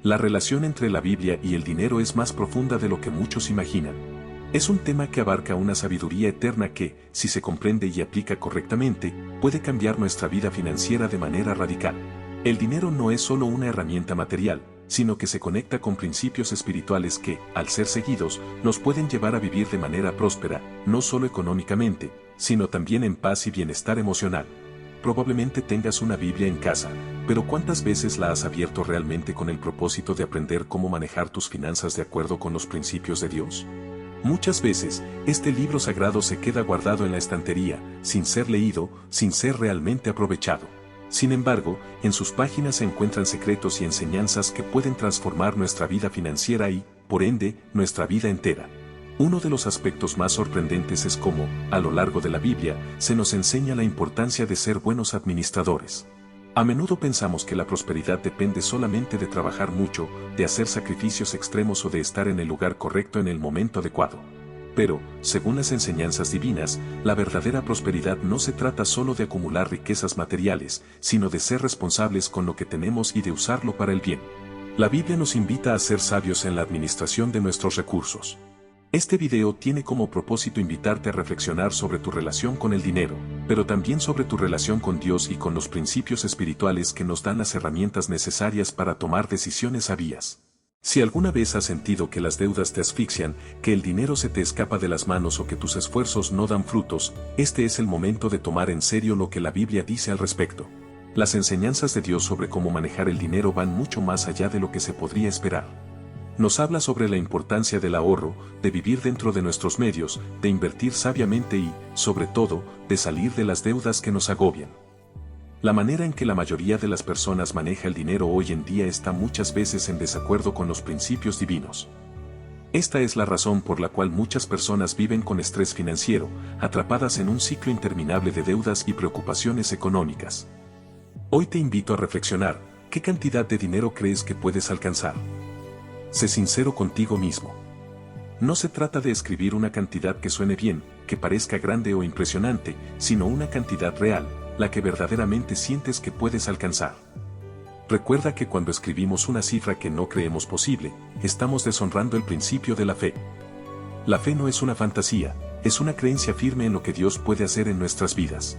La relación entre la Biblia y el dinero es más profunda de lo que muchos imaginan. Es un tema que abarca una sabiduría eterna que, si se comprende y aplica correctamente, puede cambiar nuestra vida financiera de manera radical. El dinero no es solo una herramienta material, sino que se conecta con principios espirituales que, al ser seguidos, nos pueden llevar a vivir de manera próspera, no solo económicamente, sino también en paz y bienestar emocional. Probablemente tengas una Biblia en casa, pero ¿cuántas veces la has abierto realmente con el propósito de aprender cómo manejar tus finanzas de acuerdo con los principios de Dios? Muchas veces, este libro sagrado se queda guardado en la estantería, sin ser leído, sin ser realmente aprovechado. Sin embargo, en sus páginas se encuentran secretos y enseñanzas que pueden transformar nuestra vida financiera y, por ende, nuestra vida entera. Uno de los aspectos más sorprendentes es cómo, a lo largo de la Biblia, se nos enseña la importancia de ser buenos administradores. A menudo pensamos que la prosperidad depende solamente de trabajar mucho, de hacer sacrificios extremos o de estar en el lugar correcto en el momento adecuado. Pero, según las enseñanzas divinas, la verdadera prosperidad no se trata solo de acumular riquezas materiales, sino de ser responsables con lo que tenemos y de usarlo para el bien. La Biblia nos invita a ser sabios en la administración de nuestros recursos. Este video tiene como propósito invitarte a reflexionar sobre tu relación con el dinero, pero también sobre tu relación con Dios y con los principios espirituales que nos dan las herramientas necesarias para tomar decisiones sabias. Si alguna vez has sentido que las deudas te asfixian, que el dinero se te escapa de las manos o que tus esfuerzos no dan frutos, este es el momento de tomar en serio lo que la Biblia dice al respecto. Las enseñanzas de Dios sobre cómo manejar el dinero van mucho más allá de lo que se podría esperar. Nos habla sobre la importancia del ahorro, de vivir dentro de nuestros medios, de invertir sabiamente y, sobre todo, de salir de las deudas que nos agobian. La manera en que la mayoría de las personas maneja el dinero hoy en día está muchas veces en desacuerdo con los principios divinos. Esta es la razón por la cual muchas personas viven con estrés financiero, atrapadas en un ciclo interminable de deudas y preocupaciones económicas. Hoy te invito a reflexionar, ¿qué cantidad de dinero crees que puedes alcanzar? Sé sincero contigo mismo. No se trata de escribir una cantidad que suene bien, que parezca grande o impresionante, sino una cantidad real, la que verdaderamente sientes que puedes alcanzar. Recuerda que cuando escribimos una cifra que no creemos posible, estamos deshonrando el principio de la fe. La fe no es una fantasía, es una creencia firme en lo que Dios puede hacer en nuestras vidas.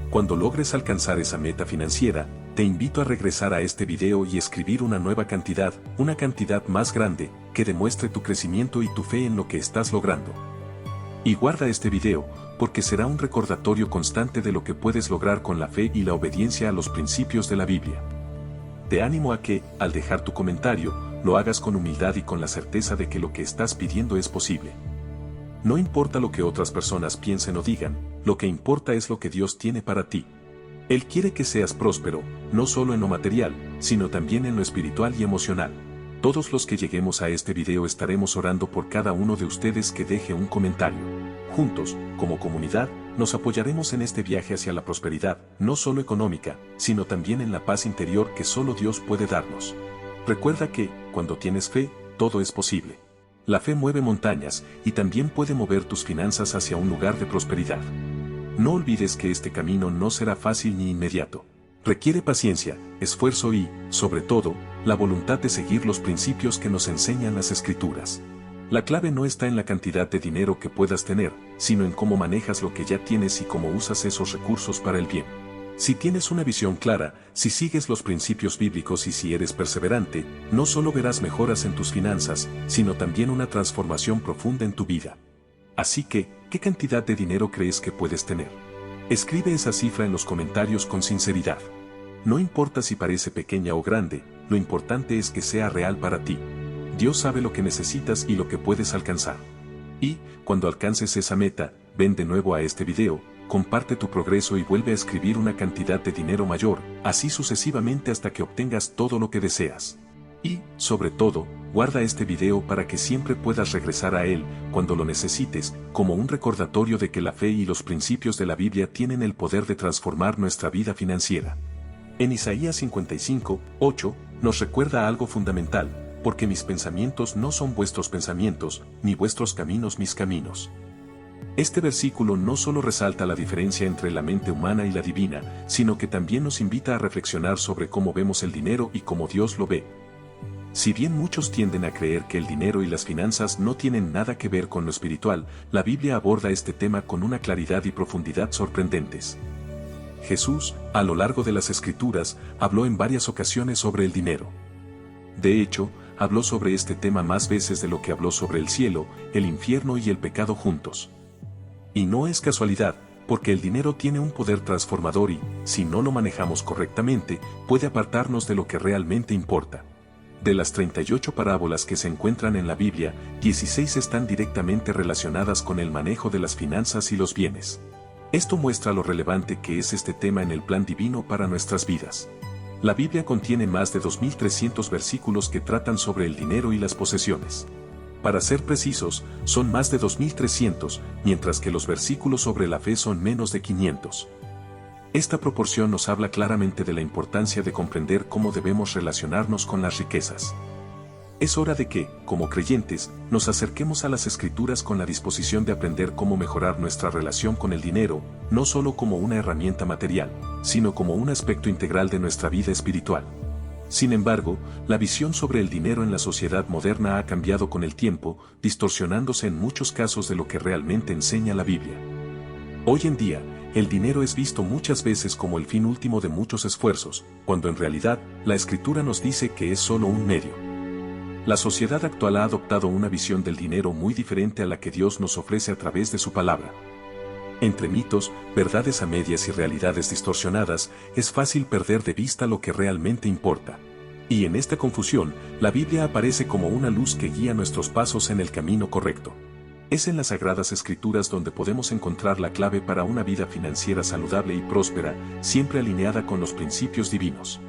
Cuando logres alcanzar esa meta financiera, te invito a regresar a este video y escribir una nueva cantidad, una cantidad más grande, que demuestre tu crecimiento y tu fe en lo que estás logrando. Y guarda este video, porque será un recordatorio constante de lo que puedes lograr con la fe y la obediencia a los principios de la Biblia. Te animo a que, al dejar tu comentario, lo hagas con humildad y con la certeza de que lo que estás pidiendo es posible. No importa lo que otras personas piensen o digan, lo que importa es lo que Dios tiene para ti. Él quiere que seas próspero, no solo en lo material, sino también en lo espiritual y emocional. Todos los que lleguemos a este video estaremos orando por cada uno de ustedes que deje un comentario. Juntos, como comunidad, nos apoyaremos en este viaje hacia la prosperidad, no solo económica, sino también en la paz interior que solo Dios puede darnos. Recuerda que, cuando tienes fe, todo es posible. La fe mueve montañas y también puede mover tus finanzas hacia un lugar de prosperidad. No olvides que este camino no será fácil ni inmediato. Requiere paciencia, esfuerzo y, sobre todo, la voluntad de seguir los principios que nos enseñan las Escrituras. La clave no está en la cantidad de dinero que puedas tener, sino en cómo manejas lo que ya tienes y cómo usas esos recursos para el bien. Si tienes una visión clara, si sigues los principios bíblicos y si eres perseverante, no solo verás mejoras en tus finanzas, sino también una transformación profunda en tu vida. Así que, ¿qué cantidad de dinero crees que puedes tener? Escribe esa cifra en los comentarios con sinceridad. No importa si parece pequeña o grande, lo importante es que sea real para ti. Dios sabe lo que necesitas y lo que puedes alcanzar. Y, cuando alcances esa meta, ven de nuevo a este video, comparte tu progreso y vuelve a escribir una cantidad de dinero mayor, así sucesivamente hasta que obtengas todo lo que deseas. Y, sobre todo, guarda este video para que siempre puedas regresar a él, cuando lo necesites, como un recordatorio de que la fe y los principios de la Biblia tienen el poder de transformar nuestra vida financiera. En Isaías 55:8, nos recuerda algo fundamental, porque mis pensamientos no son vuestros pensamientos, ni vuestros caminos mis caminos. Este versículo no solo resalta la diferencia entre la mente humana y la divina, sino que también nos invita a reflexionar sobre cómo vemos el dinero y cómo Dios lo ve. Si bien muchos tienden a creer que el dinero y las finanzas no tienen nada que ver con lo espiritual, la Biblia aborda este tema con una claridad y profundidad sorprendentes. Jesús, a lo largo de las Escrituras, habló en varias ocasiones sobre el dinero. De hecho, habló sobre este tema más veces de lo que habló sobre el cielo, el infierno y el pecado juntos. Y no es casualidad, porque el dinero tiene un poder transformador y, si no lo manejamos correctamente, puede apartarnos de lo que realmente importa. De las 38 parábolas que se encuentran en la Biblia, 16 están directamente relacionadas con el manejo de las finanzas y los bienes. Esto muestra lo relevante que es este tema en el plan divino para nuestras vidas. La Biblia contiene más de 2.300 versículos que tratan sobre el dinero y las posesiones. Para ser precisos, son más de 2.300, mientras que los versículos sobre la fe son menos de 500. Esta proporción nos habla claramente de la importancia de comprender cómo debemos relacionarnos con las riquezas. Es hora de que, como creyentes, nos acerquemos a las Escrituras con la disposición de aprender cómo mejorar nuestra relación con el dinero, no solo como una herramienta material, sino como un aspecto integral de nuestra vida espiritual. Sin embargo, la visión sobre el dinero en la sociedad moderna ha cambiado con el tiempo, distorsionándose en muchos casos de lo que realmente enseña la Biblia. Hoy en día, el dinero es visto muchas veces como el fin último de muchos esfuerzos, cuando en realidad, la Escritura nos dice que es solo un medio. La sociedad actual ha adoptado una visión del dinero muy diferente a la que Dios nos ofrece a través de su palabra. Entre mitos, verdades a medias y realidades distorsionadas, es fácil perder de vista lo que realmente importa. Y en esta confusión, la Biblia aparece como una luz que guía nuestros pasos en el camino correcto. Es en las Sagradas Escrituras donde podemos encontrar la clave para una vida financiera saludable y próspera, siempre alineada con los principios divinos.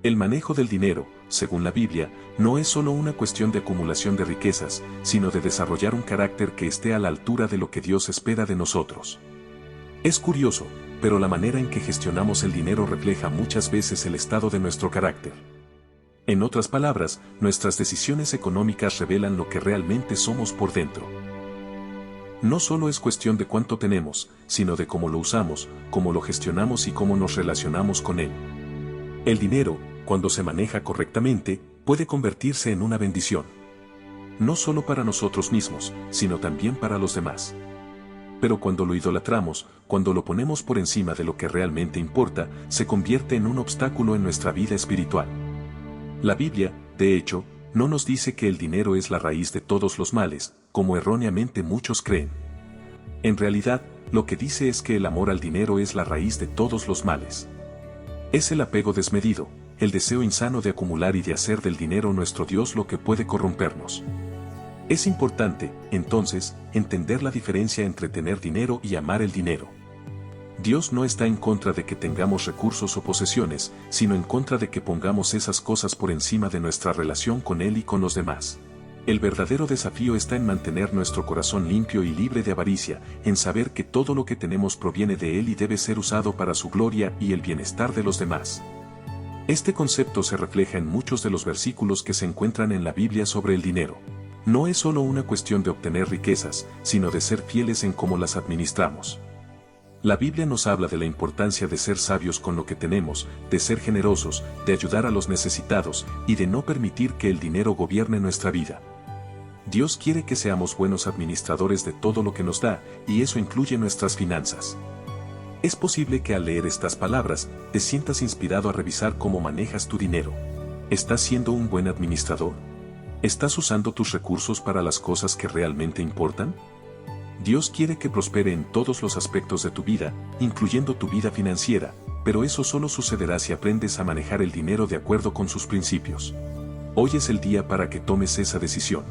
El manejo del dinero, según la Biblia, no es solo una cuestión de acumulación de riquezas, sino de desarrollar un carácter que esté a la altura de lo que Dios espera de nosotros. Es curioso, pero la manera en que gestionamos el dinero refleja muchas veces el estado de nuestro carácter. En otras palabras, nuestras decisiones económicas revelan lo que realmente somos por dentro. No solo es cuestión de cuánto tenemos, sino de cómo lo usamos, cómo lo gestionamos y cómo nos relacionamos con él. El dinero, cuando se maneja correctamente, puede convertirse en una bendición. No solo para nosotros mismos, sino también para los demás. Pero cuando lo idolatramos, cuando lo ponemos por encima de lo que realmente importa, se convierte en un obstáculo en nuestra vida espiritual. La Biblia, de hecho, no nos dice que el dinero es la raíz de todos los males, como erróneamente muchos creen. En realidad, lo que dice es que el amor al dinero es la raíz de todos los males. Es el apego desmedido, el deseo insano de acumular y de hacer del dinero nuestro Dios lo que puede corrompernos. Es importante, entonces, entender la diferencia entre tener dinero y amar el dinero. Dios no está en contra de que tengamos recursos o posesiones, sino en contra de que pongamos esas cosas por encima de nuestra relación con Él y con los demás. El verdadero desafío está en mantener nuestro corazón limpio y libre de avaricia, en saber que todo lo que tenemos proviene de Él y debe ser usado para su gloria y el bienestar de los demás. Este concepto se refleja en muchos de los versículos que se encuentran en la Biblia sobre el dinero. No es solo una cuestión de obtener riquezas, sino de ser fieles en cómo las administramos. La Biblia nos habla de la importancia de ser sabios con lo que tenemos, de ser generosos, de ayudar a los necesitados y de no permitir que el dinero gobierne nuestra vida. Dios quiere que seamos buenos administradores de todo lo que nos da, y eso incluye nuestras finanzas. Es posible que al leer estas palabras, te sientas inspirado a revisar cómo manejas tu dinero. ¿Estás siendo un buen administrador? ¿Estás usando tus recursos para las cosas que realmente importan? Dios quiere que prospere en todos los aspectos de tu vida, incluyendo tu vida financiera, pero eso solo sucederá si aprendes a manejar el dinero de acuerdo con sus principios. Hoy es el día para que tomes esa decisión.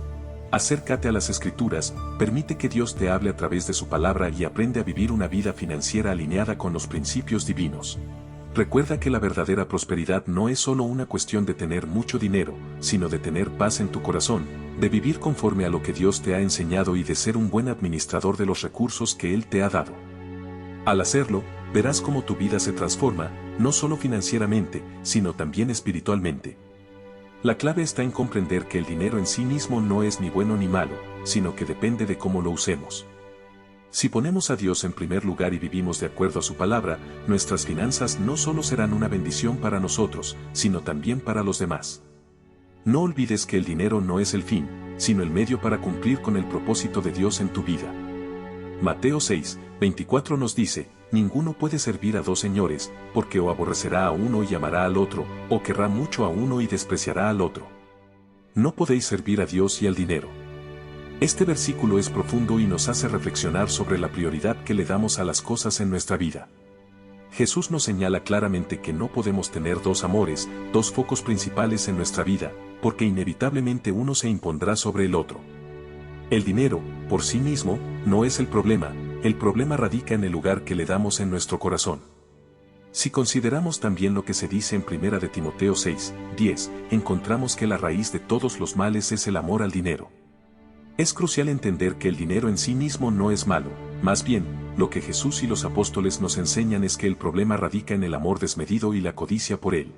Acércate a las Escrituras, permite que Dios te hable a través de su palabra y aprende a vivir una vida financiera alineada con los principios divinos. Recuerda que la verdadera prosperidad no es solo una cuestión de tener mucho dinero, sino de tener paz en tu corazón, de vivir conforme a lo que Dios te ha enseñado y de ser un buen administrador de los recursos que Él te ha dado. Al hacerlo, verás cómo tu vida se transforma, no solo financieramente, sino también espiritualmente. La clave está en comprender que el dinero en sí mismo no es ni bueno ni malo, sino que depende de cómo lo usemos. Si ponemos a Dios en primer lugar y vivimos de acuerdo a su palabra, nuestras finanzas no solo serán una bendición para nosotros, sino también para los demás. No olvides que el dinero no es el fin, sino el medio para cumplir con el propósito de Dios en tu vida. Mateo 6, 24 nos dice, ninguno puede servir a dos señores, porque o aborrecerá a uno y amará al otro, o querrá mucho a uno y despreciará al otro. No podéis servir a Dios y al dinero. Este versículo es profundo y nos hace reflexionar sobre la prioridad que le damos a las cosas en nuestra vida. Jesús nos señala claramente que no podemos tener dos amores, dos focos principales en nuestra vida, porque inevitablemente uno se impondrá sobre el otro. El dinero, por sí mismo, no es el problema radica en el lugar que le damos en nuestro corazón. Si consideramos también lo que se dice en 1 de Timoteo 6, 10, encontramos que la raíz de todos los males es el amor al dinero. Es crucial entender que el dinero en sí mismo no es malo, más bien, lo que Jesús y los apóstoles nos enseñan es que el problema radica en el amor desmedido y la codicia por él.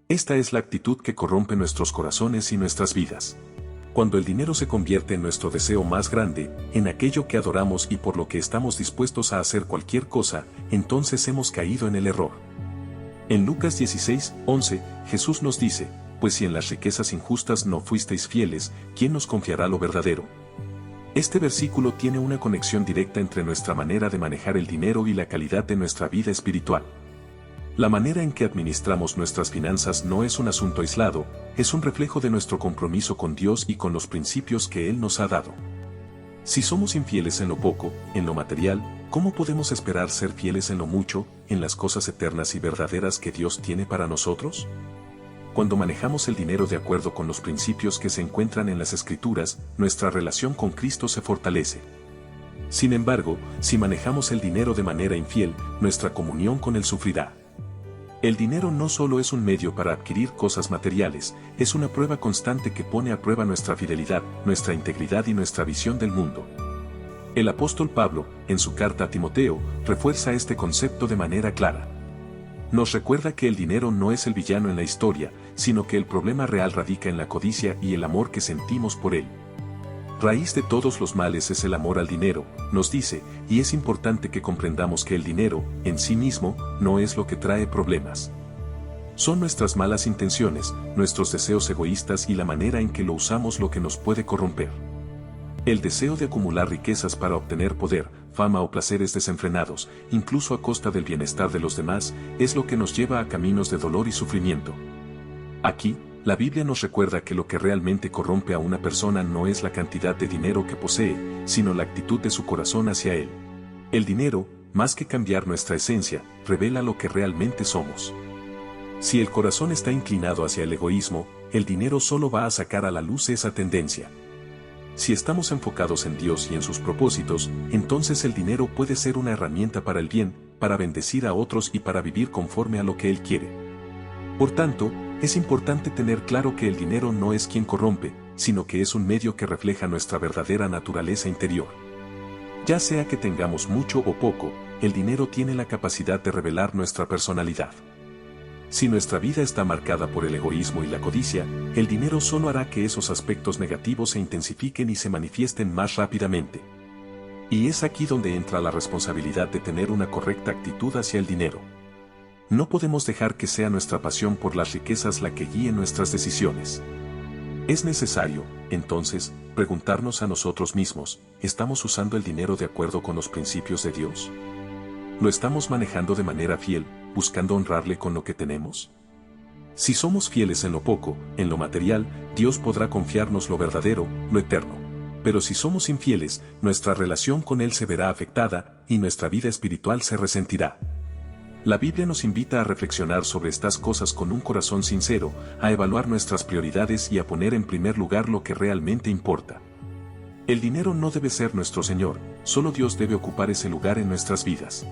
Esta es la actitud que corrompe nuestros corazones y nuestras vidas. Cuando el dinero se convierte en nuestro deseo más grande, en aquello que adoramos y por lo que estamos dispuestos a hacer cualquier cosa, entonces hemos caído en el error. En Lucas 16, 11, Jesús nos dice, pues si en las riquezas injustas no fuisteis fieles, ¿quién nos confiará lo verdadero? Este versículo tiene una conexión directa entre nuestra manera de manejar el dinero y la calidad de nuestra vida espiritual. La manera en que administramos nuestras finanzas no es un asunto aislado, es un reflejo de nuestro compromiso con Dios y con los principios que Él nos ha dado. Si somos infieles en lo poco, en lo material, ¿cómo podemos esperar ser fieles en lo mucho, en las cosas eternas y verdaderas que Dios tiene para nosotros? Cuando manejamos el dinero de acuerdo con los principios que se encuentran en las Escrituras, nuestra relación con Cristo se fortalece. Sin embargo, si manejamos el dinero de manera infiel, nuestra comunión con Él sufrirá. El dinero no solo es un medio para adquirir cosas materiales, es una prueba constante que pone a prueba nuestra fidelidad, nuestra integridad y nuestra visión del mundo. El apóstol Pablo, en su carta a Timoteo, refuerza este concepto de manera clara. Nos recuerda que el dinero no es el villano en la historia, sino que el problema real radica en la codicia y el amor que sentimos por él. Raíz de todos los males es el amor al dinero, nos dice, y es importante que comprendamos que el dinero, en sí mismo, no es lo que trae problemas. Son nuestras malas intenciones, nuestros deseos egoístas y la manera en que lo usamos lo que nos puede corromper. El deseo de acumular riquezas para obtener poder, fama o placeres desenfrenados, incluso a costa del bienestar de los demás, es lo que nos lleva a caminos de dolor y sufrimiento. Aquí, la Biblia nos recuerda que lo que realmente corrompe a una persona no es la cantidad de dinero que posee, sino la actitud de su corazón hacia él. El dinero, más que cambiar nuestra esencia, revela lo que realmente somos. Si el corazón está inclinado hacia el egoísmo, el dinero solo va a sacar a la luz esa tendencia. Si estamos enfocados en Dios y en sus propósitos, entonces el dinero puede ser una herramienta para el bien, para bendecir a otros y para vivir conforme a lo que Él quiere. Por tanto, es importante tener claro que el dinero no es quien corrompe, sino que es un medio que refleja nuestra verdadera naturaleza interior. Ya sea que tengamos mucho o poco, el dinero tiene la capacidad de revelar nuestra personalidad. Si nuestra vida está marcada por el egoísmo y la codicia, el dinero solo hará que esos aspectos negativos se intensifiquen y se manifiesten más rápidamente. Y es aquí donde entra la responsabilidad de tener una correcta actitud hacia el dinero. No podemos dejar que sea nuestra pasión por las riquezas la que guíe nuestras decisiones. Es necesario, entonces, preguntarnos a nosotros mismos, ¿estamos usando el dinero de acuerdo con los principios de Dios? ¿Lo estamos manejando de manera fiel, buscando honrarle con lo que tenemos? Si somos fieles en lo poco, en lo material, Dios podrá confiarnos lo verdadero, lo eterno. Pero si somos infieles, nuestra relación con Él se verá afectada, y nuestra vida espiritual se resentirá. La Biblia nos invita a reflexionar sobre estas cosas con un corazón sincero, a evaluar nuestras prioridades y a poner en primer lugar lo que realmente importa. El dinero no debe ser nuestro Señor, solo Dios debe ocupar ese lugar en nuestras vidas.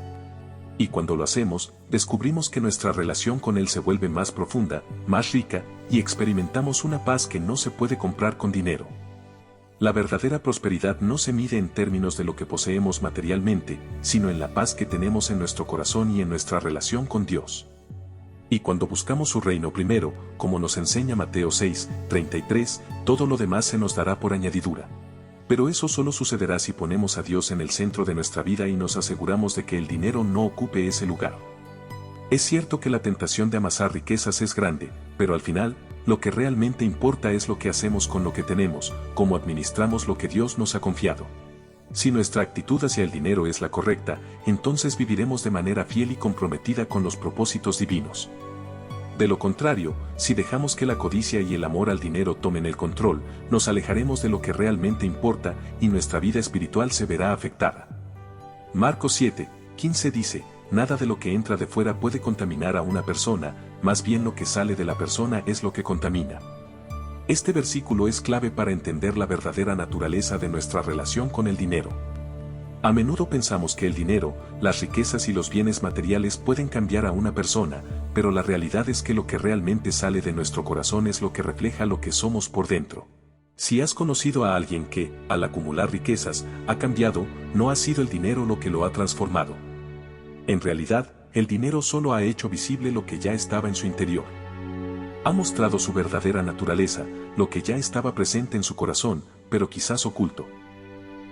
Y cuando lo hacemos, descubrimos que nuestra relación con Él se vuelve más profunda, más rica, y experimentamos una paz que no se puede comprar con dinero. La verdadera prosperidad no se mide en términos de lo que poseemos materialmente, sino en la paz que tenemos en nuestro corazón y en nuestra relación con Dios. Y cuando buscamos su reino primero, como nos enseña Mateo 6, 33, todo lo demás se nos dará por añadidura. Pero eso solo sucederá si ponemos a Dios en el centro de nuestra vida y nos aseguramos de que el dinero no ocupe ese lugar. Es cierto que la tentación de amasar riquezas es grande, pero al final, Lo que realmente importa es lo que hacemos con lo que tenemos, cómo administramos lo que Dios nos ha confiado. Si nuestra actitud hacia el dinero es la correcta, entonces viviremos de manera fiel y comprometida con los propósitos divinos. De lo contrario, si dejamos que la codicia y el amor al dinero tomen el control, nos alejaremos de lo que realmente importa y nuestra vida espiritual se verá afectada. Marcos 7:15 dice, nada de lo que entra de fuera puede contaminar a una persona, más bien lo que sale de la persona es lo que contamina. Este versículo es clave para entender la verdadera naturaleza de nuestra relación con el dinero. A menudo pensamos que el dinero, las riquezas y los bienes materiales pueden cambiar a una persona, pero la realidad es que lo que realmente sale de nuestro corazón es lo que refleja lo que somos por dentro. Si has conocido a alguien que, al acumular riquezas, ha cambiado, no ha sido el dinero lo que lo ha transformado. En realidad, el dinero solo ha hecho visible lo que ya estaba en su interior. Ha mostrado su verdadera naturaleza, lo que ya estaba presente en su corazón, pero quizás oculto.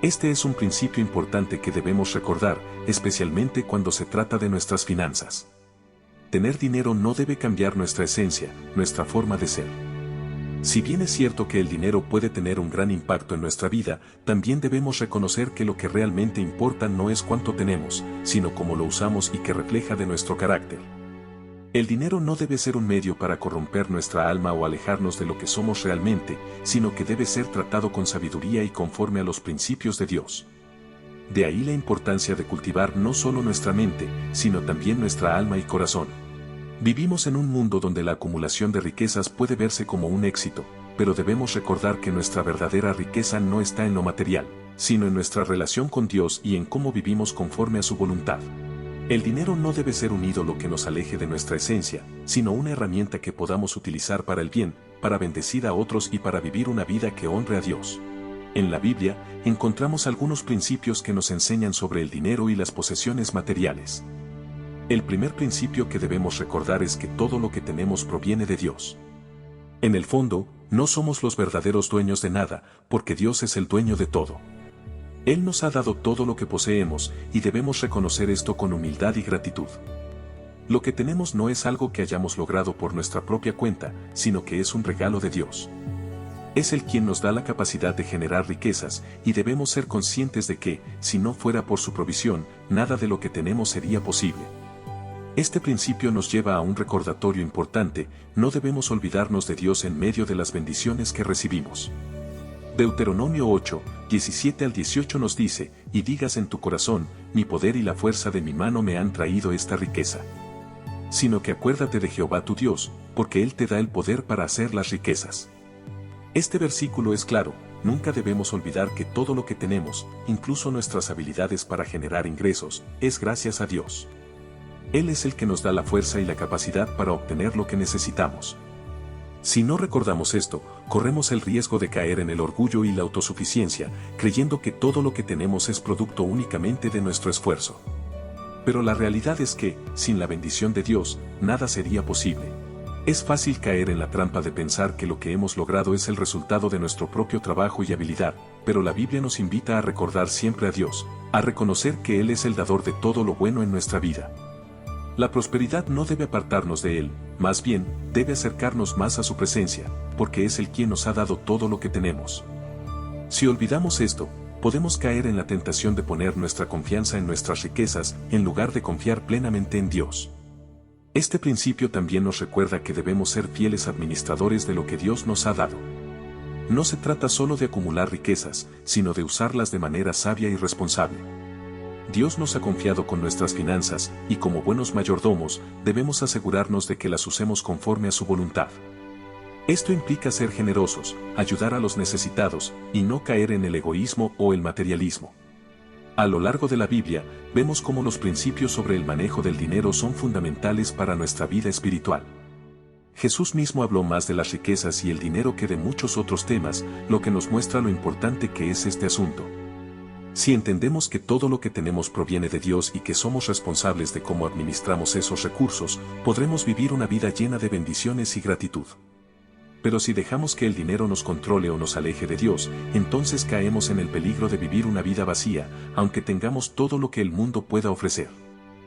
Este es un principio importante que debemos recordar, especialmente cuando se trata de nuestras finanzas. Tener dinero no debe cambiar nuestra esencia, nuestra forma de ser. Si bien es cierto que el dinero puede tener un gran impacto en nuestra vida, también debemos reconocer que lo que realmente importa no es cuánto tenemos, sino cómo lo usamos y que refleja de nuestro carácter. El dinero no debe ser un medio para corromper nuestra alma o alejarnos de lo que somos realmente, sino que debe ser tratado con sabiduría y conforme a los principios de Dios. De ahí la importancia de cultivar no solo nuestra mente, sino también nuestra alma y corazón. Vivimos en un mundo donde la acumulación de riquezas puede verse como un éxito, pero debemos recordar que nuestra verdadera riqueza no está en lo material, sino en nuestra relación con Dios y en cómo vivimos conforme a su voluntad. El dinero no debe ser un ídolo que nos aleje de nuestra esencia, sino una herramienta que podamos utilizar para el bien, para bendecir a otros y para vivir una vida que honre a Dios. En la Biblia, encontramos algunos principios que nos enseñan sobre el dinero y las posesiones materiales. El primer principio que debemos recordar es que todo lo que tenemos proviene de Dios. En el fondo, no somos los verdaderos dueños de nada, porque Dios es el dueño de todo. Él nos ha dado todo lo que poseemos, y debemos reconocer esto con humildad y gratitud. Lo que tenemos no es algo que hayamos logrado por nuestra propia cuenta, sino que es un regalo de Dios. Es Él quien nos da la capacidad de generar riquezas, y debemos ser conscientes de que, si no fuera por su provisión, nada de lo que tenemos sería posible. Este principio nos lleva a un recordatorio importante: no debemos olvidarnos de Dios en medio de las bendiciones que recibimos. Deuteronomio 8:17-18 nos dice, y digas en tu corazón, mi poder y la fuerza de mi mano me han traído esta riqueza. Sino que acuérdate de Jehová tu Dios, porque Él te da el poder para hacer las riquezas. Este versículo es claro: nunca debemos olvidar que todo lo que tenemos, incluso nuestras habilidades para generar ingresos, es gracias a Dios. Él es el que nos da la fuerza y la capacidad para obtener lo que necesitamos. Si no recordamos esto, corremos el riesgo de caer en el orgullo y la autosuficiencia, creyendo que todo lo que tenemos es producto únicamente de nuestro esfuerzo. Pero la realidad es que, sin la bendición de Dios, nada sería posible. Es fácil caer en la trampa de pensar que lo que hemos logrado es el resultado de nuestro propio trabajo y habilidad, pero la Biblia nos invita a recordar siempre a Dios, a reconocer que Él es el dador de todo lo bueno en nuestra vida. La prosperidad no debe apartarnos de Él, más bien, debe acercarnos más a su presencia, porque es Él quien nos ha dado todo lo que tenemos. Si olvidamos esto, podemos caer en la tentación de poner nuestra confianza en nuestras riquezas, en lugar de confiar plenamente en Dios. Este principio también nos recuerda que debemos ser fieles administradores de lo que Dios nos ha dado. No se trata solo de acumular riquezas, sino de usarlas de manera sabia y responsable. Dios nos ha confiado con nuestras finanzas, y como buenos mayordomos, debemos asegurarnos de que las usemos conforme a su voluntad. Esto implica ser generosos, ayudar a los necesitados, y no caer en el egoísmo o el materialismo. A lo largo de la Biblia, vemos cómo los principios sobre el manejo del dinero son fundamentales para nuestra vida espiritual. Jesús mismo habló más de las riquezas y el dinero que de muchos otros temas, lo que nos muestra lo importante que es este asunto. Si entendemos que todo lo que tenemos proviene de Dios y que somos responsables de cómo administramos esos recursos, podremos vivir una vida llena de bendiciones y gratitud. Pero si dejamos que el dinero nos controle o nos aleje de Dios, entonces caemos en el peligro de vivir una vida vacía, aunque tengamos todo lo que el mundo pueda ofrecer.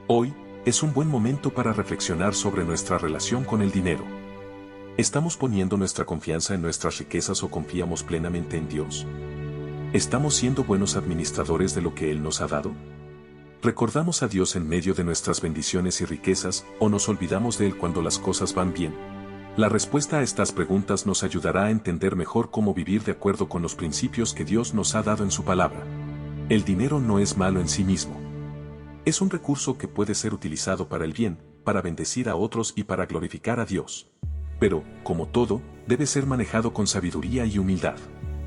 Hoy, es un buen momento para reflexionar sobre nuestra relación con el dinero. ¿Estamos poniendo nuestra confianza en nuestras riquezas o confiamos plenamente en Dios? ¿Estamos siendo buenos administradores de lo que Él nos ha dado? ¿Recordamos a Dios en medio de nuestras bendiciones y riquezas o nos olvidamos de Él cuando las cosas van bien? La respuesta a estas preguntas nos ayudará a entender mejor cómo vivir de acuerdo con los principios que Dios nos ha dado en su palabra. El dinero no es malo en sí mismo. Es un recurso que puede ser utilizado para el bien, para bendecir a otros y para glorificar a Dios. Pero, como todo, debe ser manejado con sabiduría y humildad.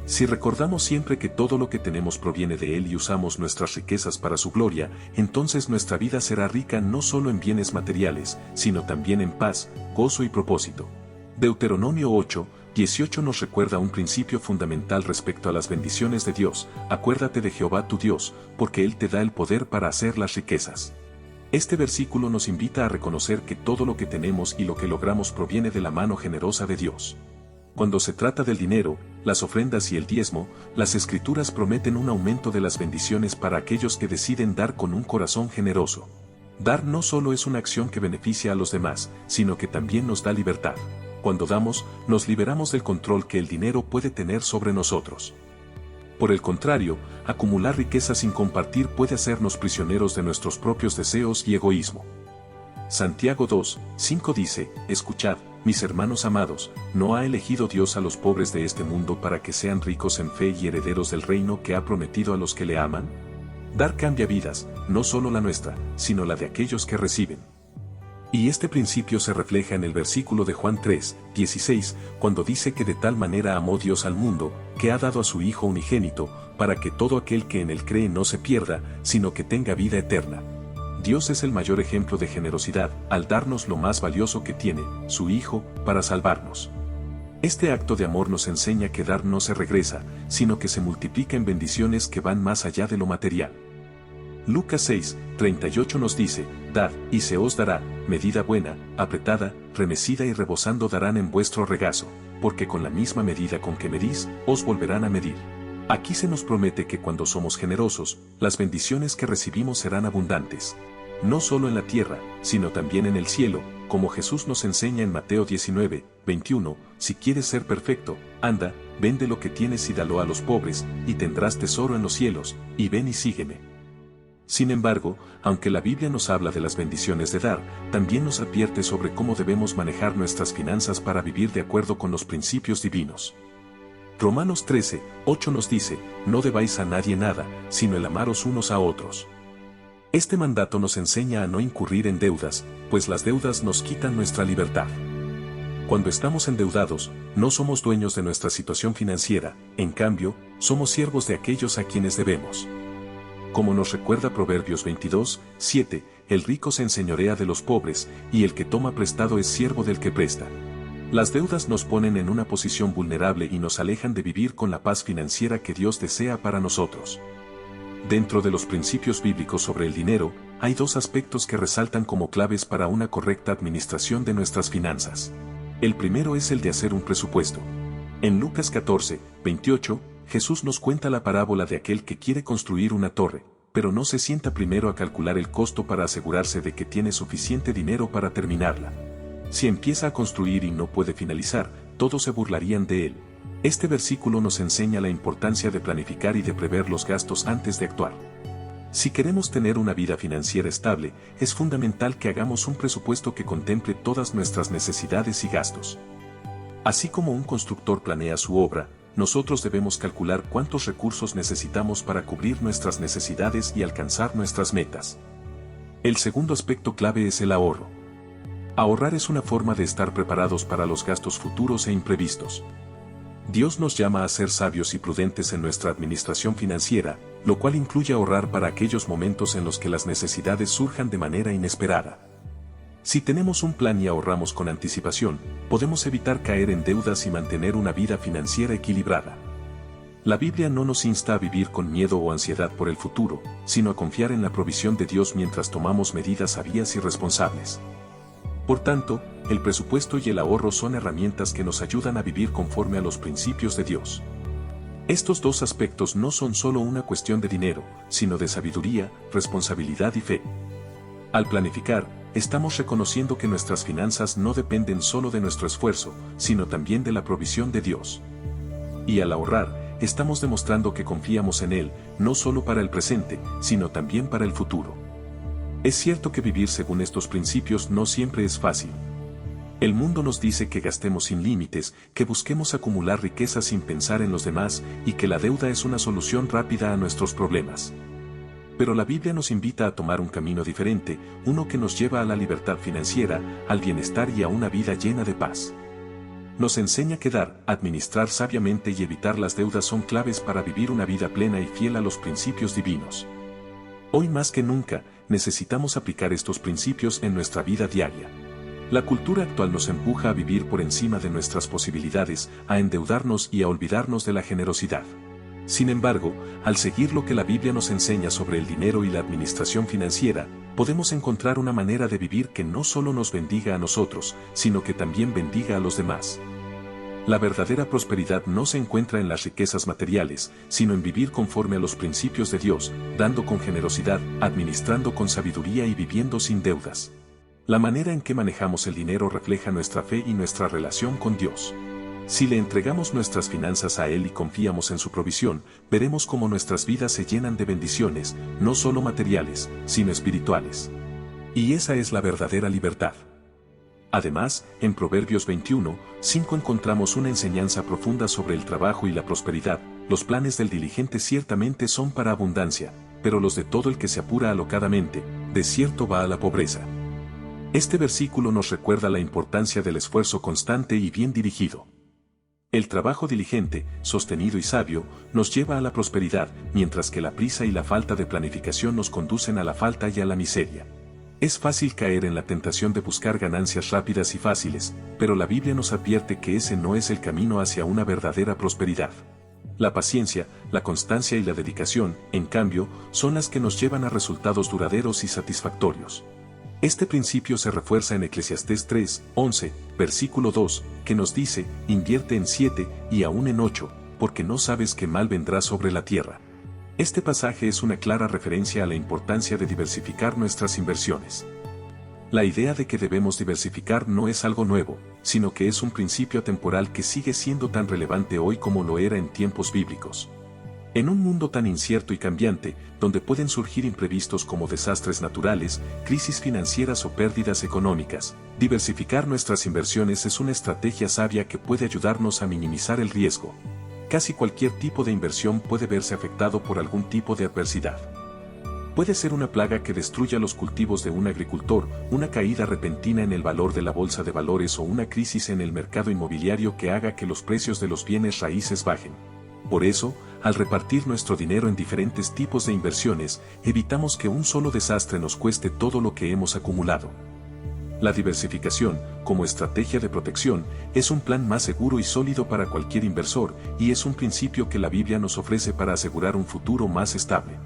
Si recordamos siempre que todo lo que tenemos proviene de Él y usamos nuestras riquezas para su gloria, entonces nuestra vida será rica no solo en bienes materiales, sino también en paz, gozo y propósito. Deuteronomio 8:18 nos recuerda un principio fundamental respecto a las bendiciones de Dios: acuérdate de Jehová tu Dios, porque Él te da el poder para hacer las riquezas. Este versículo nos invita a reconocer que todo lo que tenemos y lo que logramos proviene de la mano generosa de Dios. Cuando se trata del dinero, las ofrendas y el diezmo, las Escrituras prometen un aumento de las bendiciones para aquellos que deciden dar con un corazón generoso. Dar no solo es una acción que beneficia a los demás, sino que también nos da libertad. Cuando damos, nos liberamos del control que el dinero puede tener sobre nosotros. Por el contrario, acumular riqueza sin compartir puede hacernos prisioneros de nuestros propios deseos y egoísmo. Santiago 2:5 dice: escuchad, mis hermanos amados, ¿no ha elegido Dios a los pobres de este mundo para que sean ricos en fe y herederos del reino que ha prometido a los que le aman? Dar cambia vidas, no solo la nuestra, sino la de aquellos que reciben. Y este principio se refleja en el versículo de Juan 3:16, cuando dice que de tal manera amó Dios al mundo, que ha dado a su Hijo unigénito, para que todo aquel que en él cree no se pierda, sino que tenga vida eterna. Dios es el mayor ejemplo de generosidad, al darnos lo más valioso que tiene, su Hijo, para salvarnos. Este acto de amor nos enseña que dar no se regresa, sino que se multiplica en bendiciones que van más allá de lo material. Lucas 6:38 nos dice: dad, y se os dará, medida buena, apretada, remecida y rebosando darán en vuestro regazo, porque con la misma medida con que medís, os volverán a medir. Aquí se nos promete que cuando somos generosos, las bendiciones que recibimos serán abundantes. No solo en la tierra, sino también en el cielo, como Jesús nos enseña en Mateo 19:21, si quieres ser perfecto, anda, vende lo que tienes y dalo a los pobres, y tendrás tesoro en los cielos, y ven y sígueme. Sin embargo, aunque la Biblia nos habla de las bendiciones de dar, también nos advierte sobre cómo debemos manejar nuestras finanzas para vivir de acuerdo con los principios divinos. Romanos 13:8 nos dice: no debáis a nadie nada, sino el amaros unos a otros. Este mandato nos enseña a no incurrir en deudas, pues las deudas nos quitan nuestra libertad. Cuando estamos endeudados, no somos dueños de nuestra situación financiera, en cambio, somos siervos de aquellos a quienes debemos. Como nos recuerda Proverbios 22:7, el rico se enseñorea de los pobres, y el que toma prestado es siervo del que presta. Las deudas nos ponen en una posición vulnerable y nos alejan de vivir con la paz financiera que Dios desea para nosotros. Dentro de los principios bíblicos sobre el dinero, hay dos aspectos que resaltan como claves para una correcta administración de nuestras finanzas. El primero es el de hacer un presupuesto. En Lucas 14:28, Jesús nos cuenta la parábola de aquel que quiere construir una torre, pero no se sienta primero a calcular el costo para asegurarse de que tiene suficiente dinero para terminarla. Si empieza a construir y no puede finalizar, todos se burlarían de él. Este versículo nos enseña la importancia de planificar y de prever los gastos antes de actuar. Si queremos tener una vida financiera estable, es fundamental que hagamos un presupuesto que contemple todas nuestras necesidades y gastos. Así como un constructor planea su obra, nosotros debemos calcular cuántos recursos necesitamos para cubrir nuestras necesidades y alcanzar nuestras metas. El segundo aspecto clave es el ahorro. Ahorrar es una forma de estar preparados para los gastos futuros e imprevistos. Dios nos llama a ser sabios y prudentes en nuestra administración financiera, lo cual incluye ahorrar para aquellos momentos en los que las necesidades surjan de manera inesperada. Si tenemos un plan y ahorramos con anticipación, podemos evitar caer en deudas y mantener una vida financiera equilibrada. La Biblia no nos insta a vivir con miedo o ansiedad por el futuro, sino a confiar en la provisión de Dios mientras tomamos medidas sabias y responsables. Por tanto, el presupuesto y el ahorro son herramientas que nos ayudan a vivir conforme a los principios de Dios. Estos dos aspectos no son solo una cuestión de dinero, sino de sabiduría, responsabilidad y fe. Al planificar, estamos reconociendo que nuestras finanzas no dependen solo de nuestro esfuerzo, sino también de la provisión de Dios. Y al ahorrar, estamos demostrando que confiamos en Él, no solo para el presente, sino también para el futuro. Es cierto que vivir según estos principios no siempre es fácil. El mundo nos dice que gastemos sin límites, que busquemos acumular riquezas sin pensar en los demás, y que la deuda es una solución rápida a nuestros problemas. Pero la Biblia nos invita a tomar un camino diferente, uno que nos lleva a la libertad financiera, al bienestar y a una vida llena de paz. Nos enseña que dar, administrar sabiamente y evitar las deudas son claves para vivir una vida plena y fiel a los principios divinos. Hoy más que nunca, necesitamos aplicar estos principios en nuestra vida diaria. La cultura actual nos empuja a vivir por encima de nuestras posibilidades, a endeudarnos y a olvidarnos de la generosidad. Sin embargo, al seguir lo que la Biblia nos enseña sobre el dinero y la administración financiera, podemos encontrar una manera de vivir que no solo nos bendiga a nosotros, sino que también bendiga a los demás. La verdadera prosperidad no se encuentra en las riquezas materiales, sino en vivir conforme a los principios de Dios, dando con generosidad, administrando con sabiduría y viviendo sin deudas. La manera en que manejamos el dinero refleja nuestra fe y nuestra relación con Dios. Si le entregamos nuestras finanzas a Él y confiamos en su provisión, veremos cómo nuestras vidas se llenan de bendiciones, no solo materiales, sino espirituales. Y esa es la verdadera libertad. Además, en Proverbios 21:5 encontramos una enseñanza profunda sobre el trabajo y la prosperidad. Los planes del diligente ciertamente son para abundancia, pero los de todo el que se apura alocadamente, de cierto va a la pobreza. Este versículo nos recuerda la importancia del esfuerzo constante y bien dirigido. El trabajo diligente, sostenido y sabio, nos lleva a la prosperidad, mientras que la prisa y la falta de planificación nos conducen a la falta y a la miseria. Es fácil caer en la tentación de buscar ganancias rápidas y fáciles, pero la Biblia nos advierte que ese no es el camino hacia una verdadera prosperidad. La paciencia, la constancia y la dedicación, en cambio, son las que nos llevan a resultados duraderos y satisfactorios. Este principio se refuerza en Eclesiastés 3:11, versículo 2, que nos dice, invierte en 7 y aún en 8, porque no sabes qué mal vendrá sobre la tierra. Este pasaje es una clara referencia a la importancia de diversificar nuestras inversiones. La idea de que debemos diversificar no es algo nuevo, sino que es un principio temporal que sigue siendo tan relevante hoy como lo era en tiempos bíblicos. En un mundo tan incierto y cambiante, donde pueden surgir imprevistos como desastres naturales, crisis financieras o pérdidas económicas, diversificar nuestras inversiones es una estrategia sabia que puede ayudarnos a minimizar el riesgo. Casi cualquier tipo de inversión puede verse afectado por algún tipo de adversidad. Puede ser una plaga que destruya los cultivos de un agricultor, una caída repentina en el valor de la bolsa de valores o una crisis en el mercado inmobiliario que haga que los precios de los bienes raíces bajen. Por eso, al repartir nuestro dinero en diferentes tipos de inversiones, evitamos que un solo desastre nos cueste todo lo que hemos acumulado. La diversificación, como estrategia de protección, es un plan más seguro y sólido para cualquier inversor, y es un principio que la Biblia nos ofrece para asegurar un futuro más estable.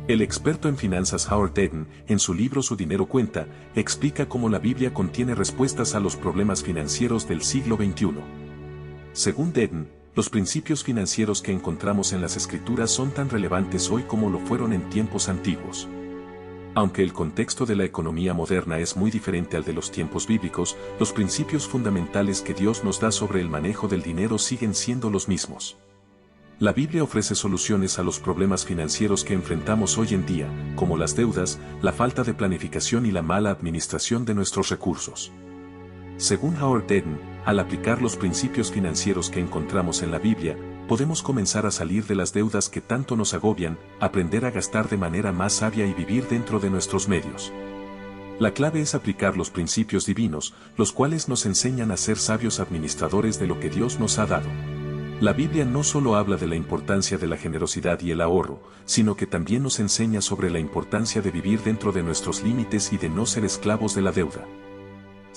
El experto en finanzas Howard Dayton, en su libro Su dinero cuenta, explica cómo la Biblia contiene respuestas a los problemas financieros del siglo XXI. Según Dayton, los principios financieros que encontramos en las Escrituras son tan relevantes hoy como lo fueron en tiempos antiguos. Aunque el contexto de la economía moderna es muy diferente al de los tiempos bíblicos, los principios fundamentales que Dios nos da sobre el manejo del dinero siguen siendo los mismos. La Biblia ofrece soluciones a los problemas financieros que enfrentamos hoy en día, como las deudas, la falta de planificación y la mala administración de nuestros recursos. Según Howard Dayton, al aplicar los principios financieros que encontramos en la Biblia, podemos comenzar a salir de las deudas que tanto nos agobian, aprender a gastar de manera más sabia y vivir dentro de nuestros medios. La clave es aplicar los principios divinos, los cuales nos enseñan a ser sabios administradores de lo que Dios nos ha dado. La Biblia no solo habla de la importancia de la generosidad y el ahorro, sino que también nos enseña sobre la importancia de vivir dentro de nuestros límites y de no ser esclavos de la deuda.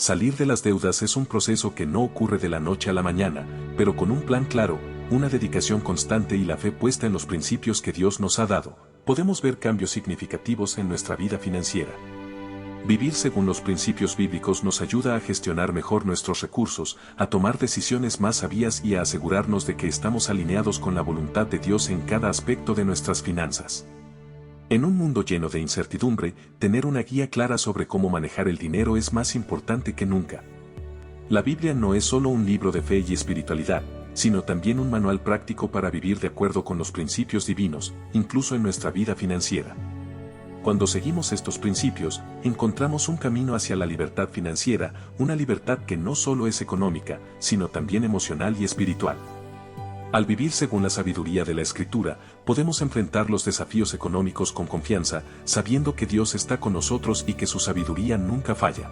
Salir de las deudas es un proceso que no ocurre de la noche a la mañana, pero con un plan claro, una dedicación constante y la fe puesta en los principios que Dios nos ha dado, podemos ver cambios significativos en nuestra vida financiera. Vivir según los principios bíblicos nos ayuda a gestionar mejor nuestros recursos, a tomar decisiones más sabias y a asegurarnos de que estamos alineados con la voluntad de Dios en cada aspecto de nuestras finanzas. En un mundo lleno de incertidumbre, tener una guía clara sobre cómo manejar el dinero es más importante que nunca. La Biblia no es solo un libro de fe y espiritualidad, sino también un manual práctico para vivir de acuerdo con los principios divinos, incluso en nuestra vida financiera. Cuando seguimos estos principios, encontramos un camino hacia la libertad financiera, una libertad que no solo es económica, sino también emocional y espiritual. Al vivir según la sabiduría de la Escritura, podemos enfrentar los desafíos económicos con confianza, sabiendo que Dios está con nosotros y que su sabiduría nunca falla.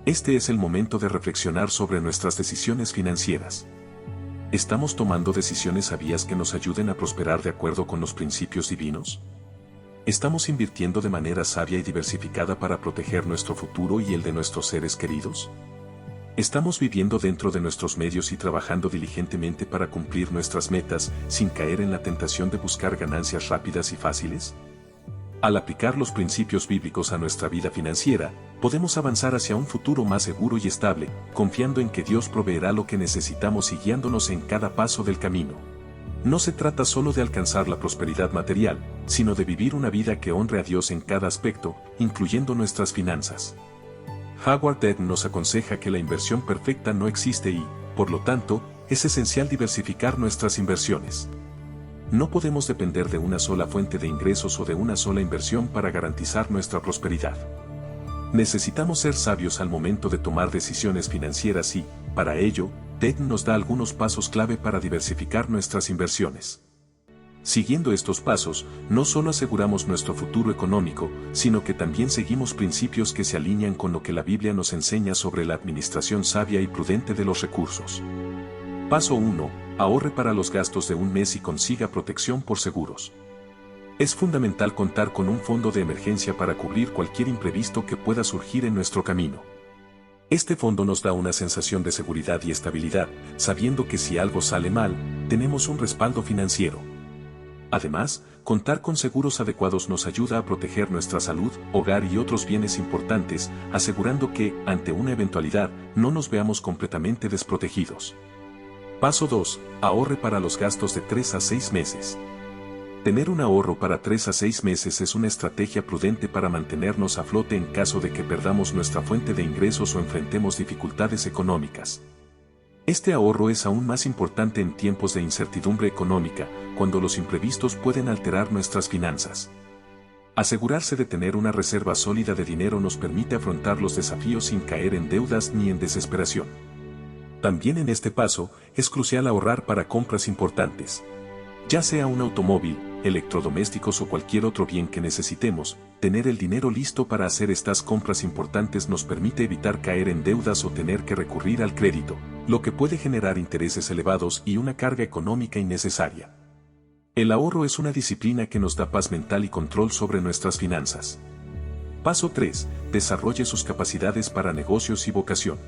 Este es el momento de reflexionar sobre nuestras decisiones financieras. ¿Estamos tomando decisiones sabias que nos ayuden a prosperar de acuerdo con los principios divinos? ¿Estamos invirtiendo de manera sabia y diversificada para proteger nuestro futuro y el de nuestros seres queridos? ¿Estamos viviendo dentro de nuestros medios y trabajando diligentemente para cumplir nuestras metas sin caer en la tentación de buscar ganancias rápidas y fáciles? Al aplicar los principios bíblicos a nuestra vida financiera, podemos avanzar hacia un futuro más seguro y estable, confiando en que Dios proveerá lo que necesitamos y guiándonos en cada paso del camino. No se trata solo de alcanzar la prosperidad material, sino de vivir una vida que honre a Dios en cada aspecto, incluyendo nuestras finanzas. Howard Ed nos aconseja que la inversión perfecta no existe y, por lo tanto, es esencial diversificar nuestras inversiones. No podemos depender de una sola fuente de ingresos o de una sola inversión para garantizar nuestra prosperidad. Necesitamos ser sabios al momento de tomar decisiones financieras y, para ello, Ted nos da algunos pasos clave para diversificar nuestras inversiones. Siguiendo estos pasos, no solo aseguramos nuestro futuro económico, sino que también seguimos principios que se alinean con lo que la Biblia nos enseña sobre la administración sabia y prudente de los recursos. Paso 1. Ahorre para los gastos de un mes y consiga protección por seguros. Es fundamental contar con un fondo de emergencia para cubrir cualquier imprevisto que pueda surgir en nuestro camino. Este fondo nos da una sensación de seguridad y estabilidad, sabiendo que si algo sale mal, tenemos un respaldo financiero. Además, contar con seguros adecuados nos ayuda a proteger nuestra salud, hogar y otros bienes importantes, asegurando que, ante una eventualidad, no nos veamos completamente desprotegidos. Paso 2. Ahorre para los gastos de 3 a 6 meses. Tener un ahorro para 3 a 6 meses es una estrategia prudente para mantenernos a flote en caso de que perdamos nuestra fuente de ingresos o enfrentemos dificultades económicas. Este ahorro es aún más importante en tiempos de incertidumbre económica, cuando los imprevistos pueden alterar nuestras finanzas. Asegurarse de tener una reserva sólida de dinero nos permite afrontar los desafíos sin caer en deudas ni en desesperación. También en este paso, es crucial ahorrar para compras importantes. Ya sea un automóvil, electrodomésticos o cualquier otro bien que necesitemos, tener el dinero listo para hacer estas compras importantes nos permite evitar caer en deudas o tener que recurrir al crédito, lo que puede generar intereses elevados y una carga económica innecesaria. El ahorro es una disciplina que nos da paz mental y control sobre nuestras finanzas. Paso 3. Desarrolle sus capacidades para negocios y vocación.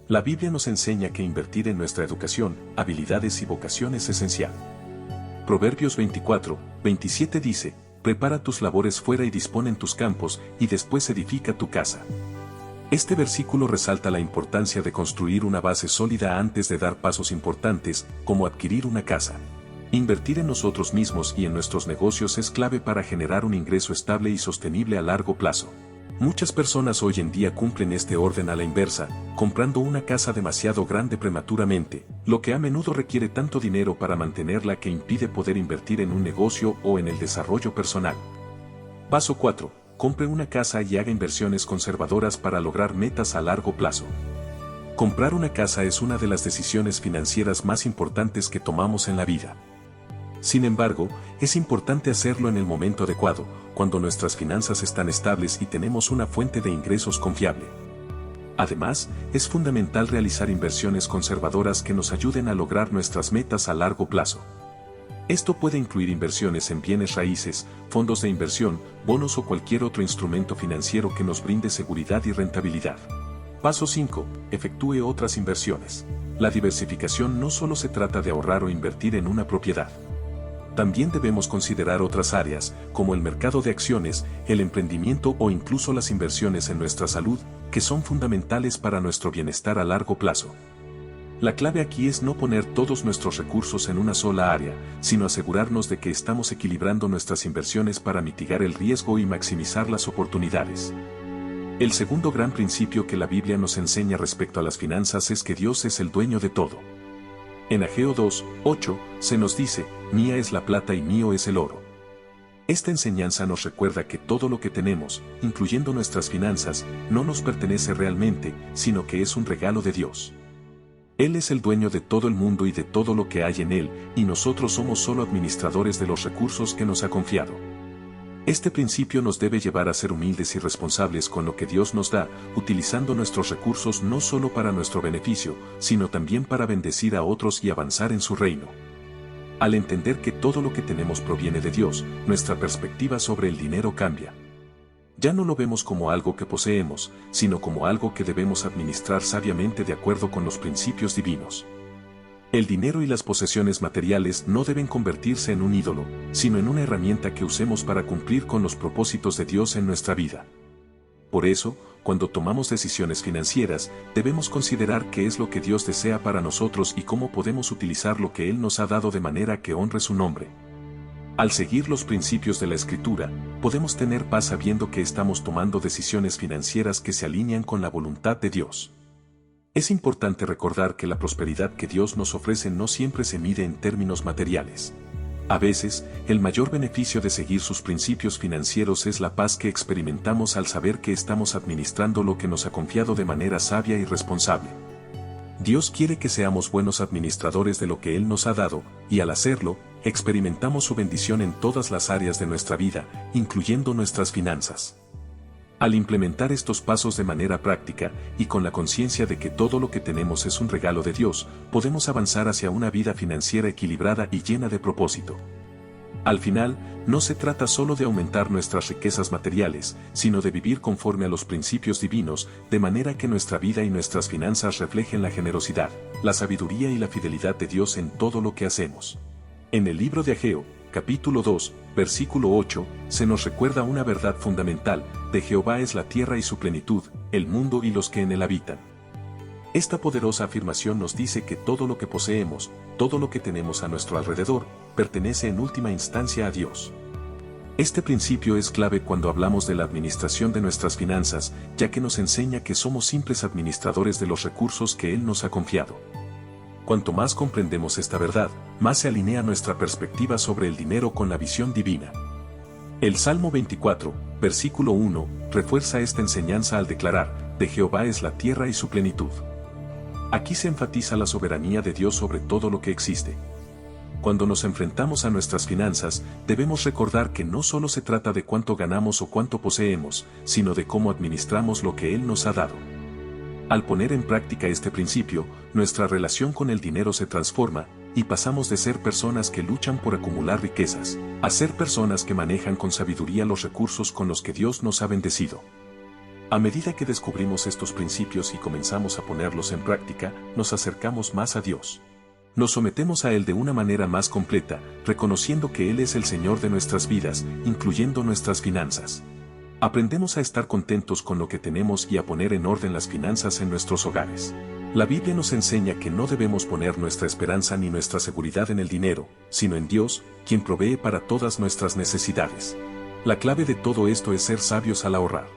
La Biblia nos enseña que invertir en nuestra educación, habilidades y vocación es esencial. Proverbios 24:27 dice, prepara tus labores fuera y dispón en tus campos, y después edifica tu casa. Este versículo resalta la importancia de construir una base sólida antes de dar pasos importantes, como adquirir una casa. Invertir en nosotros mismos y en nuestros negocios es clave para generar un ingreso estable y sostenible a largo plazo. Muchas personas hoy en día cumplen este orden a la inversa, comprando una casa demasiado grande prematuramente, lo que a menudo requiere tanto dinero para mantenerla que impide poder invertir en un negocio o en el desarrollo personal. Paso 4. Compre una casa y haga inversiones conservadoras para lograr metas a largo plazo. Comprar una casa es una de las decisiones financieras más importantes que tomamos en la vida. Sin embargo, es importante hacerlo en el momento adecuado, cuando nuestras finanzas están estables y tenemos una fuente de ingresos confiable. Además, es fundamental realizar inversiones conservadoras que nos ayuden a lograr nuestras metas a largo plazo. Esto puede incluir inversiones en bienes raíces, fondos de inversión, bonos o cualquier otro instrumento financiero que nos brinde seguridad y rentabilidad. Paso 5. Efectúe otras inversiones. La diversificación no solo se trata de ahorrar o invertir en una propiedad. También debemos considerar otras áreas, como el mercado de acciones, el emprendimiento o incluso las inversiones en nuestra salud, que son fundamentales para nuestro bienestar a largo plazo. La clave aquí es no poner todos nuestros recursos en una sola área, sino asegurarnos de que estamos equilibrando nuestras inversiones para mitigar el riesgo y maximizar las oportunidades. El segundo gran principio que la Biblia nos enseña respecto a las finanzas es que Dios es el dueño de todo. En Ageo 2:8 se nos dice, mía es la plata y mío es el oro. Esta enseñanza nos recuerda que todo lo que tenemos, incluyendo nuestras finanzas, no nos pertenece realmente, sino que es un regalo de Dios. Él es el dueño de todo el mundo y de todo lo que hay en él, y nosotros somos solo administradores de los recursos que nos ha confiado. Este principio nos debe llevar a ser humildes y responsables con lo que Dios nos da, utilizando nuestros recursos no solo para nuestro beneficio, sino también para bendecir a otros y avanzar en su reino. Al entender que todo lo que tenemos proviene de Dios, nuestra perspectiva sobre el dinero cambia. Ya no lo vemos como algo que poseemos, sino como algo que debemos administrar sabiamente de acuerdo con los principios divinos. El dinero y las posesiones materiales no deben convertirse en un ídolo, sino en una herramienta que usemos para cumplir con los propósitos de Dios en nuestra vida. Por eso, cuando tomamos decisiones financieras, debemos considerar qué es lo que Dios desea para nosotros y cómo podemos utilizar lo que Él nos ha dado de manera que honre su nombre. Al seguir los principios de la Escritura, podemos tener paz sabiendo que estamos tomando decisiones financieras que se alinean con la voluntad de Dios. Es importante recordar que la prosperidad que Dios nos ofrece no siempre se mide en términos materiales. A veces, el mayor beneficio de seguir sus principios financieros es la paz que experimentamos al saber que estamos administrando lo que nos ha confiado de manera sabia y responsable. Dios quiere que seamos buenos administradores de lo que Él nos ha dado, y al hacerlo, experimentamos su bendición en todas las áreas de nuestra vida, incluyendo nuestras finanzas. Al implementar estos pasos de manera práctica, y con la conciencia de que todo lo que tenemos es un regalo de Dios, podemos avanzar hacia una vida financiera equilibrada y llena de propósito. Al final, no se trata solo de aumentar nuestras riquezas materiales, sino de vivir conforme a los principios divinos, de manera que nuestra vida y nuestras finanzas reflejen la generosidad, la sabiduría y la fidelidad de Dios en todo lo que hacemos. En el libro de Ageo, capítulo 2, versículo 8, se nos recuerda una verdad fundamental: de Jehová es la tierra y su plenitud, el mundo y los que en él habitan. Esta poderosa afirmación nos dice que todo lo que poseemos, todo lo que tenemos a nuestro alrededor, pertenece en última instancia a Dios. Este principio es clave cuando hablamos de la administración de nuestras finanzas, ya que nos enseña que somos simples administradores de los recursos que Él nos ha confiado. Cuanto más comprendemos esta verdad, más se alinea nuestra perspectiva sobre el dinero con la visión divina. El Salmo 24, versículo 1, refuerza esta enseñanza al declarar: de Jehová es la tierra y su plenitud. Aquí se enfatiza la soberanía de Dios sobre todo lo que existe. Cuando nos enfrentamos a nuestras finanzas, debemos recordar que no solo se trata de cuánto ganamos o cuánto poseemos, sino de cómo administramos lo que Él nos ha dado. Al poner en práctica este principio, nuestra relación con el dinero se transforma, y pasamos de ser personas que luchan por acumular riquezas, a ser personas que manejan con sabiduría los recursos con los que Dios nos ha bendecido. A medida que descubrimos estos principios y comenzamos a ponerlos en práctica, nos acercamos más a Dios. Nos sometemos a Él de una manera más completa, reconociendo que Él es el Señor de nuestras vidas, incluyendo nuestras finanzas. Aprendemos a estar contentos con lo que tenemos y a poner en orden las finanzas en nuestros hogares. La Biblia nos enseña que no debemos poner nuestra esperanza ni nuestra seguridad en el dinero, sino en Dios, quien provee para todas nuestras necesidades. La clave de todo esto es ser sabios al ahorrar.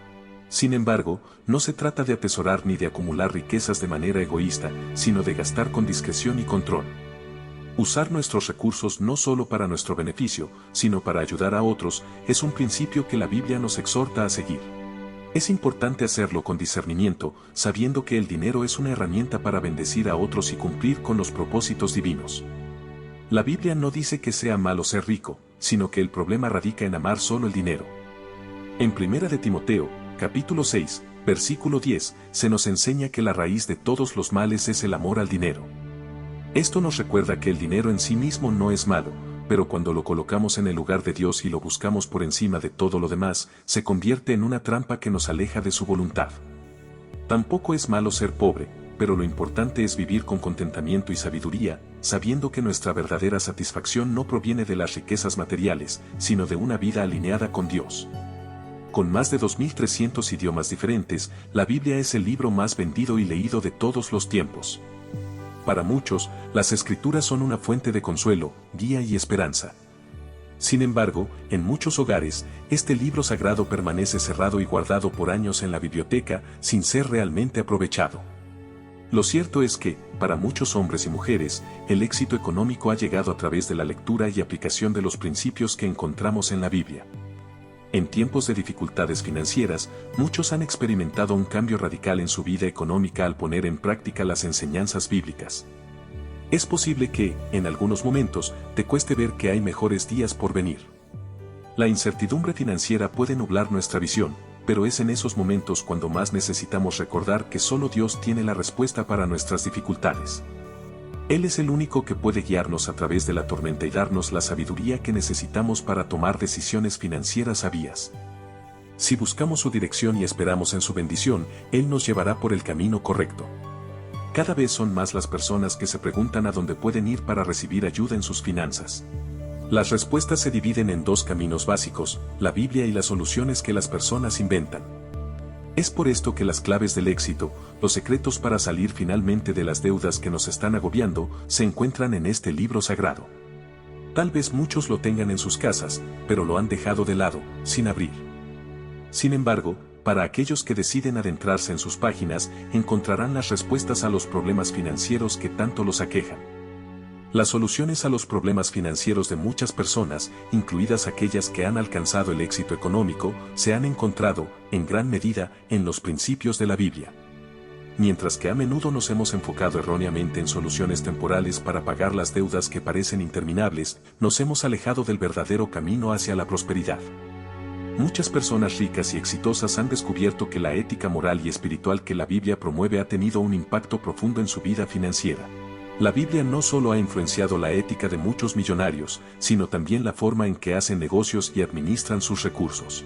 Sin embargo, no se trata de atesorar ni de acumular riquezas de manera egoísta, sino de gastar con discreción y control. Usar nuestros recursos no solo para nuestro beneficio, sino para ayudar a otros, es un principio que la Biblia nos exhorta a seguir. Es importante hacerlo con discernimiento, sabiendo que el dinero es una herramienta para bendecir a otros y cumplir con los propósitos divinos. La Biblia no dice que sea malo ser rico, sino que el problema radica en amar solo el dinero. En 1 de Timoteo, capítulo 6, versículo 10, se nos enseña que la raíz de todos los males es el amor al dinero. Esto nos recuerda que el dinero en sí mismo no es malo, pero cuando lo colocamos en el lugar de Dios y lo buscamos por encima de todo lo demás, se convierte en una trampa que nos aleja de su voluntad. Tampoco es malo ser pobre, pero lo importante es vivir con contentamiento y sabiduría, sabiendo que nuestra verdadera satisfacción no proviene de las riquezas materiales, sino de una vida alineada con Dios. Con más de 2.300 idiomas diferentes, la Biblia es el libro más vendido y leído de todos los tiempos. Para muchos, las Escrituras son una fuente de consuelo, guía y esperanza. Sin embargo, en muchos hogares, este libro sagrado permanece cerrado y guardado por años en la biblioteca sin ser realmente aprovechado. Lo cierto es que, para muchos hombres y mujeres, el éxito económico ha llegado a través de la lectura y aplicación de los principios que encontramos en la Biblia. En tiempos de dificultades financieras, muchos han experimentado un cambio radical en su vida económica al poner en práctica las enseñanzas bíblicas. Es posible que, en algunos momentos, te cueste ver que hay mejores días por venir. La incertidumbre financiera puede nublar nuestra visión, pero es en esos momentos cuando más necesitamos recordar que solo Dios tiene la respuesta para nuestras dificultades. Él es el único que puede guiarnos a través de la tormenta y darnos la sabiduría que necesitamos para tomar decisiones financieras sabias. Si buscamos su dirección y esperamos en su bendición, Él nos llevará por el camino correcto. Cada vez son más las personas que se preguntan a dónde pueden ir para recibir ayuda en sus finanzas. Las respuestas se dividen en dos caminos básicos, la Biblia y las soluciones que las personas inventan. Es por esto que las claves del éxito, los secretos para salir finalmente de las deudas que nos están agobiando, se encuentran en este libro sagrado. Tal vez muchos lo tengan en sus casas, pero lo han dejado de lado, sin abrir. Sin embargo, para aquellos que deciden adentrarse en sus páginas, encontrarán las respuestas a los problemas financieros que tanto los aquejan. Las soluciones a los problemas financieros de muchas personas, incluidas aquellas que han alcanzado el éxito económico, se han encontrado, en gran medida, en los principios de la Biblia. Mientras que a menudo nos hemos enfocado erróneamente en soluciones temporales para pagar las deudas que parecen interminables, nos hemos alejado del verdadero camino hacia la prosperidad. Muchas personas ricas y exitosas han descubierto que la ética moral y espiritual que la Biblia promueve ha tenido un impacto profundo en su vida financiera. La Biblia no solo ha influenciado la ética de muchos millonarios, sino también la forma en que hacen negocios y administran sus recursos.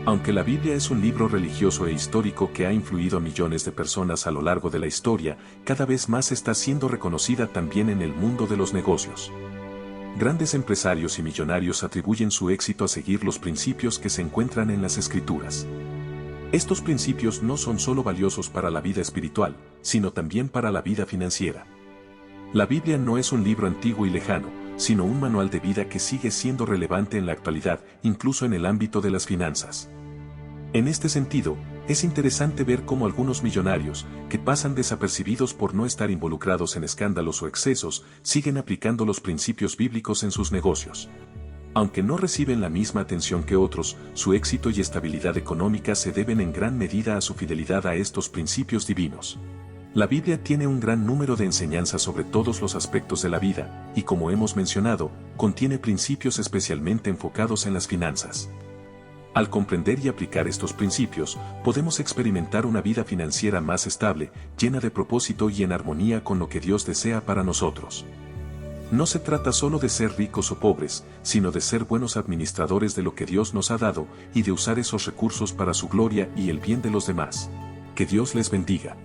Aunque la Biblia es un libro religioso e histórico que ha influido a millones de personas a lo largo de la historia, cada vez más está siendo reconocida también en el mundo de los negocios. Grandes empresarios y millonarios atribuyen su éxito a seguir los principios que se encuentran en las Escrituras. Estos principios no son solo valiosos para la vida espiritual, sino también para la vida financiera. La Biblia no es un libro antiguo y lejano, sino un manual de vida que sigue siendo relevante en la actualidad, incluso en el ámbito de las finanzas. En este sentido, es interesante ver cómo algunos millonarios, que pasan desapercibidos por no estar involucrados en escándalos o excesos, siguen aplicando los principios bíblicos en sus negocios. Aunque no reciben la misma atención que otros, su éxito y estabilidad económica se deben en gran medida a su fidelidad a estos principios divinos. La Biblia tiene un gran número de enseñanzas sobre todos los aspectos de la vida, y como hemos mencionado, contiene principios especialmente enfocados en las finanzas. Al comprender y aplicar estos principios, podemos experimentar una vida financiera más estable, llena de propósito y en armonía con lo que Dios desea para nosotros. No se trata solo de ser ricos o pobres, sino de ser buenos administradores de lo que Dios nos ha dado y de usar esos recursos para su gloria y el bien de los demás. Que Dios les bendiga.